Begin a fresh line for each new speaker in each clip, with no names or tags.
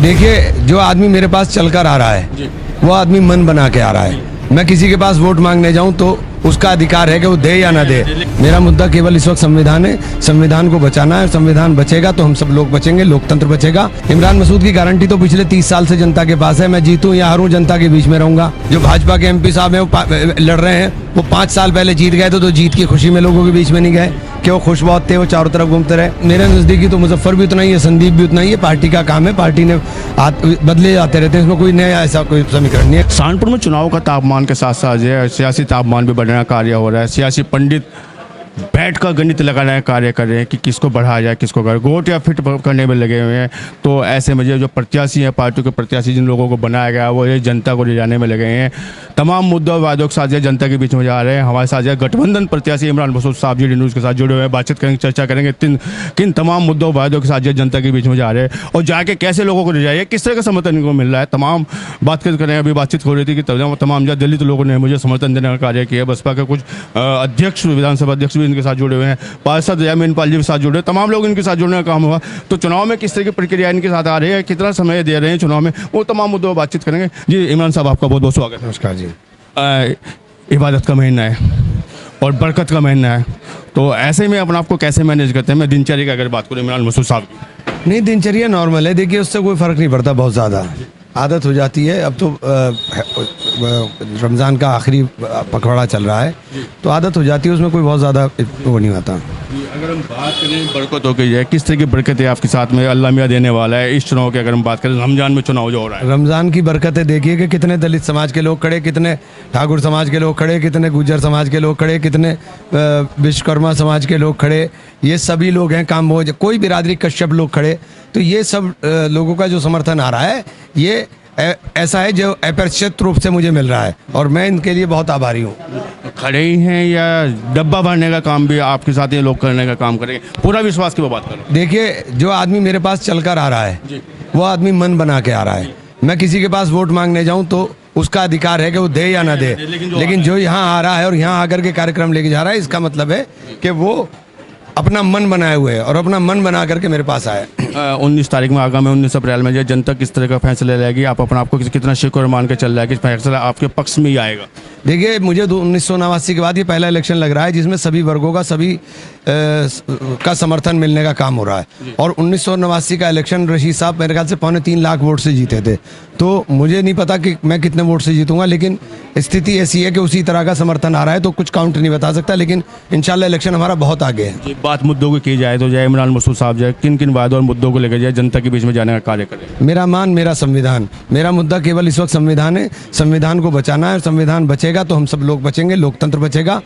देखिए, जो आदमी मेरे पास चलकर आ रहा है वो आदमी मन बना के आ रहा है। मैं किसी के पास वोट मांगने जाऊं तो उसका अधिकार है कि वो दे या ना दे। मेरा मुद्दा केवल इस वक्त संविधान है, संविधान को बचाना है। संविधान बचेगा तो हम सब लोग बचेंगे, लोकतंत्र बचेगा। इमरान मसूद की गारंटी तो पिछले 30 साल से जनता के पास है। मैं जीतूं या हारूं, जनता के बीच में रहूंगा। जो भाजपा के MP साहब हैं वो लड़ रहे हैं, वो 5 साल पहले जीत गए तो जीत की खुशी में लोगों के बीच में नहीं गए कि वो खुश बहुत थे, वो चारों तरफ घूमते रहे। मेरे नज़दीकी तो मुजफ्फर भी उतना ही है, संदीप भी उतना ही है। पार्टी का काम है, पार्टी ने बदले जाते रहते हैं, इसमें कोई नया ऐसा कोई समीकरण नहीं है।
सहारनपुर में चुनाव का तापमान के साथ साथ जो है सियासी तापमान भी बढ़ने का कार्य हो रहा है। सियासी पंडित बैठ कर गणित लगाने का कार्य कर रहे हैं कि किसको बढ़ाया जाए, किसको कर वोट या फिट करने में लगे हुए हैं। तो ऐसे में जो प्रत्याशी हैं, पार्टी के प्रत्याशी जिन लोगों को बनाया गया वो ये जनता को ले जाने में लगे हैं। तमाम मुद्दों और वादों के साथ ये जनता के बीच में जा रहे हैं। हमारे साथ जो गठबंधन प्रत्याशी इमरान मसूद साहब जी न्यूज़ के साथ जुड़े हुए हैं, बातचीत करेंगे, चर्चा करेंगे किन तमाम मुद्दों और वादों के साथ ये जनता के बीच में जा रहे हैं और जाके कैसे लोगों को ले जाइए, किस तरह का समर्थन इनको मिल रहा है। तमाम बातचीत करें। अभी बातचीत हो रही थी कि तमाम दलित लोगों ने मुझे समर्थन देने का कार्य किया। बसपा के कुछ अध्यक्ष, विधानसभा अध्यक्ष भी इनके साथ जुड़े हुए हैं, पार्षद जयमीनपाल जी के साथ जुड़े, तमाम लोग इनके साथ जुड़ने का काम हुआ। तो चुनाव में किस तरह की प्रक्रिया इनके साथ आ रही है, कितना समय दे रहे हैं चुनाव में, वो तमाम मुद्दों पर बातचीत करेंगे। जी इमरान साहब, आपका बहुत बहुत स्वागत है।
नमस्कार जी।
इबादत का महीना है और बरकत का महीना है, तो ऐसे में अपने आप को कैसे मैनेज करते हैं? मैं दिनचर्या की अगर बात करूँ इमरान मसूद साहब की।
नहीं, दिनचर्या नॉर्मल है। देखिए, उससे कोई फ़र्क नहीं पड़ता, बहुत ज़्यादा आदत हो जाती है। अब तो रमज़ान का आखिरी पखवाड़ा चल रहा है तो आदत हो जाती है, उसमें कोई बहुत ज़्यादा वो नहीं होता।
अगर हम बात करें बरकतों की जाए, किस तरह की बरकत है आपके साथ में अल्लाह मियाँ देने वाला है इस चुनाव की? अगर हम बात करें रमज़ान में चुनाव जो हो रहा है,
रमज़ान की बरकतें देखिए कि कितने दलित समाज के लोग खड़े, कितने ठाकुर समाज के लोग खड़े, कितने गुज्जर समाज के लोग खड़े, कितने विश्वकर्मा समाज के लोग खड़े। ये सभी लोग हैं, कामभोज, कोई बिरादरी कश्यप लोग खड़े। तो ये सब लोगों का जो समर्थन आ रहा है ये ऐसा है जो अप्रत्याशित रूप से मुझे मिल रहा है और मैं इनके लिए बहुत आभारी हूँ।
खड़े ही हैं या डब्बा भरने का काम भी आपके साथ ये लोग करने का काम करेंगे? पूरा विश्वास की वो बात करो।
देखिए, जो आदमी मेरे पास चलकर आ रहा है वो आदमी मन बना के आ रहा है। मैं किसी के पास वोट मांगने जाऊं तो उसका अधिकार है कि वो दे या ना दे। लेकिन जो यहाँ आ रहा है और यहाँ आकर के कार्यक्रम लेके जा रहा है, इसका मतलब है कि वो अपना मन बनाए हुए है और अपना मन बना करके मेरे पास आया।
19 तारीख में आगामी 19 अप्रैल में जो जनता किस तरह का फैसला लेगी, आप अपने आप को कितना शिकवर मान के चल रहा है कि फैसला आपके पक्ष में ही आएगा?
देखिए, मुझे 1989 के बाद ये पहला इलेक्शन लग रहा है जिसमें सभी वर्गों का, सभी का समर्थन मिलने का काम हो रहा है। और 1989 का इलेक्शन रशीद साहब मेरे ख्याल से 3.25 लाख वोट से जीते थे। तो मुझे नहीं पता कि मैं कितने वोट से जीतूंगा, लेकिन स्थिति ऐसी है कि उसी तरह का समर्थन आ रहा है, तो कुछ काउंट नहीं बता सकता, लेकिन इंशाल्लाह इलेक्शन हमारा बहुत आगे है।
बात मुद्दों की जाए तो जाए इमरान मसूद साहब जाए किन किन वादों और मुद्दों को लेकर जाए जनता के बीच में जाने का कार्य करें?
मेरा मान, मेरा संविधान। मेरा मुद्दा केवल इस वक्त संविधान है। संविधान को बचाना है। संविधान बचेगा तो हम सब लोग बचेंगे, लोकतंत्र बचेगा।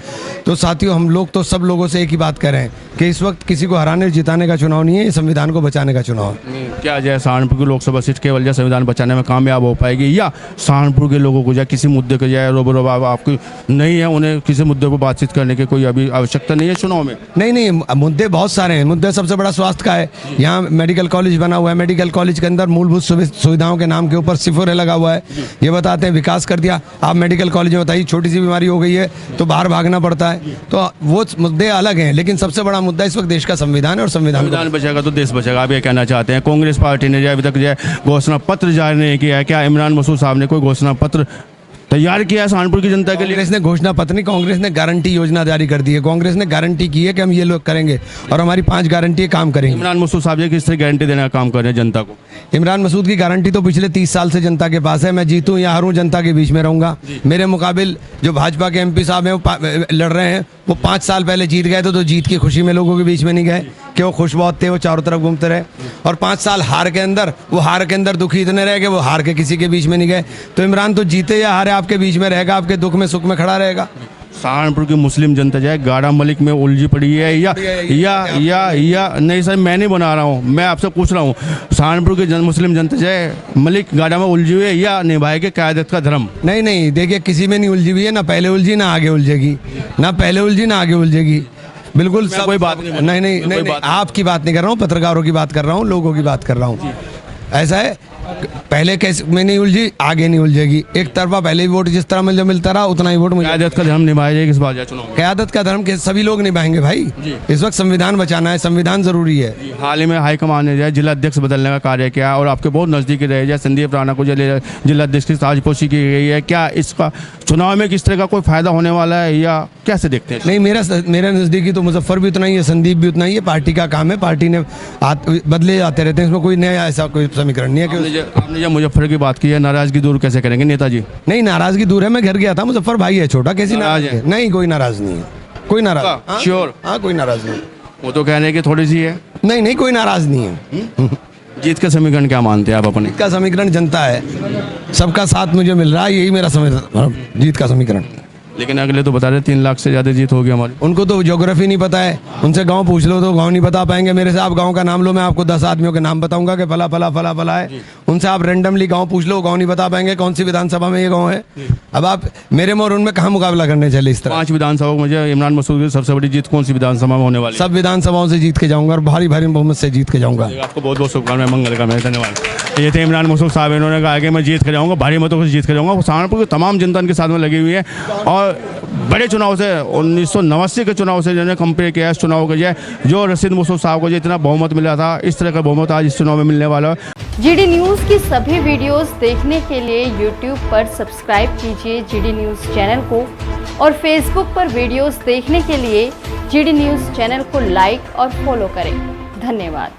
तो साथियों, हम लोग तो सब लोगों से एक ही बात कर रहे हैं कि इस वक्त किसी को हराने जिताने का चुनाव नहीं है, ये संविधान को बचाने का चुनाव है।
क्या जाए सहारनपुर की लोकसभा सीट केवल जाए संविधान बचाने में कामयाब हो पाएगी, या सहारनपुर के लोगों को जाए किसी मुद्दे को जाए रोबो आपकी नहीं है, उन्हें किसी मुद्दे को बातचीत करने की कोई अभी आवश्यकता नहीं है चुनाव में?
नहीं, मुद्दे बहुत सारे हैं। मुद्दे सबसे बड़ा स्वास्थ्य का है। यहाँ मेडिकल कॉलेज बना हुआ है, मेडिकल कॉलेज के अंदर मूलभूत सुविधाओं के नाम के ऊपर सिफर लगा हुआ है। ये बताते हैं विकास कर दिया। आप मेडिकल कॉलेज में बताइए, छोटी सी बीमारी हो गई है तो बाहर भागना पड़ता है। तो वो मुद्दे अलग हैं, लेकिन सबसे बड़ा मुद्दा इस वक्त देश का संविधान है और संविधान
बचेगा तो देश बचेगा। आप ये कहना चाहते हैं? कांग्रेस पार्टी ने अभी तक जो घोषणा पत्र जारी नहीं किया है, क्या इमरान मसूद साहब ने कोई घोषणा पत्र तैयार किया है सहारनपुर की जनता के लिए?
कांग्रेस ने घोषणा पत्र नहीं, कांग्रेस ने गारंटी योजना जारी कर दी है। कांग्रेस ने गारंटी की है कि हम ये लोग करेंगे और हमारी 5 गारंटी काम करेंगे।
इमरान मसूद साहब जी किस तरह गारंटी देने का काम कर रहे हैं जनता को?
इमरान मसूद की गारंटी तो पिछले 30 साल से जनता के पास है। मैं जीतूं या हारूं, जनता के बीच में रहूंगा। मेरे मुकाबिल जो भाजपा के MP साहब हैं वो लड़ रहे हैं, वो 5 साल पहले जीत गए तो जीत की खुशी में लोगों के बीच में नहीं गए कि वो खुश बहुत थे, वो चारों तरफ घूमते रहे। और 5 साल हार के अंदर दुखी इतने रहे कि वो हार के किसी के बीच में नहीं गए। तो इमरान तो जीते या हारे आपके बीच में रहेगा, आपके दुख में सुख में खड़ा रहेगा।
सहारनपुर की मुस्लिम जनता जो है गाड़ा मलिक में उलझी पड़ी है या नहीं सर, मैं नहीं बना रहा हूँ, मैं आपसे पूछ रहा हूँ सहारनपुर की मुस्लिम जनता जो है मलिक गाड़ा में उलझी हुई है या निभाएगी क़यादत का धर्म?
नहीं, देखिए, किसी में नहीं उलझी हुई है, ना पहले उलझी ना आगे उलझेगी, ना पहले उलझी ना आगे उलझेगी। बिल्कुल सब
कोई बात
नहीं, आपकी बात नहीं कर रहा हूँ, पत्रकारों की बात कर रहा हूँ, लोगों की बात कर रहा हूँ। ऐसा है, पहले कैसे में नहीं उलझी, आगे नहीं उलझेगी। एक तरफा पहले भी वोट जिस तरह मुझे मिलता रहा उतना ही वोट मुझे।
क़यादत का धर्म निभाया जाए इस बार या चुनाव में?
क़यादत का धर्म के सभी लोग निभाएंगे भाई। इस वक्त संविधान बचाना है, संविधान जरूरी है।
हाल ही में हाईकमान ने जो है जिला अध्यक्ष बदलने का कार्य किया और आपके बहुत नज़दीकी रहे जाए संदीप राणा को जिला अध्यक्ष की ताजपोशी की गई है। क्या इसका चुनाव में किस तरह का कोई फायदा होने वाला है या कैसे देखते हैं?
नहीं, मेरा नज़दीकी तो मुजफ्फर भी उतना ही है, संदीप भी उतना ही है। पार्टी का काम है, पार्टी ने बदले जाते रहते हैं, इसमें कोई नया ऐसा कोई समीकरण नहीं है कि
आपने जब मुजफ्फर की बात की है, नाराजगी दूर कैसे करेंगे नेताजी?
नहीं, नाराजगी दूर है। मैं घर गया था, मुजफ्फर भाई है छोटा, कैसी नाराज है? नहीं, कोई नाराज नहीं है, कोई नाराज।
श्योर?
हाँ, कोई नाराज नहीं।
वो तो कह रहे हैं कि थोड़ी सी है।
नहीं, कोई नाराज नहीं है।
जीत का समीकरण क्या मानते हैं आप अपने?
जीत का समीकरण जनता है, सबका साथ मुझे मिल रहा है, यही मेरा जीत का समीकरण।
लेकिन अगले तो बता रहे 3 लाख से ज़्यादा जीत होगी हमारी।
उनको तो ज्योग्राफी नहीं पता है, उनसे गांव पूछ लो तो गांव नहीं बता पाएंगे। मेरे से आप गांव का नाम लो, मैं आपको 10 आदमियों के नाम बताऊंगा कि फला फला फला फला है। उनसे आप रेंडमली गांव पूछ लो, गांव नहीं बता पाएंगे कौन सी विधानसभा में ये गांव है। अब आप मेरे में और उनमें कहाँ मुकाबला करने चले इस तरह?
5 विधानसभा मुझे इमरान मसूद की सबसे बड़ी जीत कौन सी विधानसभा में होने वाली?
सब विधानसभाओं से जीत के जाऊंगा और भारी भारी बहुमत से जीत के जाऊंगा।
आपको बहुत बहुत शुभकामनाएं, मंगल का मैं धन्यवाद। ये थे इमरान मसूद साहब, इन्होंने कहा कि मैं जीत के जाऊँगा, भारी मतों से जीत के जाऊँगा। सहारनपुर की तमाम जनता इनके साथ में लगी हुई है और बड़े चुनाव से 1989 के चुनाव से जिन्होंने कंपेयर किया इस चुनाव को, जो रशीद मसूद साहब को जो इतना बहुमत मिला था, इस तरह का बहुमत आज इस चुनाव में मिलने वाला है।
जीडी न्यूज़ की सभी वीडियोस देखने के लिए यूट्यूब पर सब्सक्राइब कीजिए जीडी न्यूज़ चैनल को और फेसबुक पर वीडियोस देखने के लिए जीडी न्यूज़ चैनल को लाइक और फॉलो करें। धन्यवाद।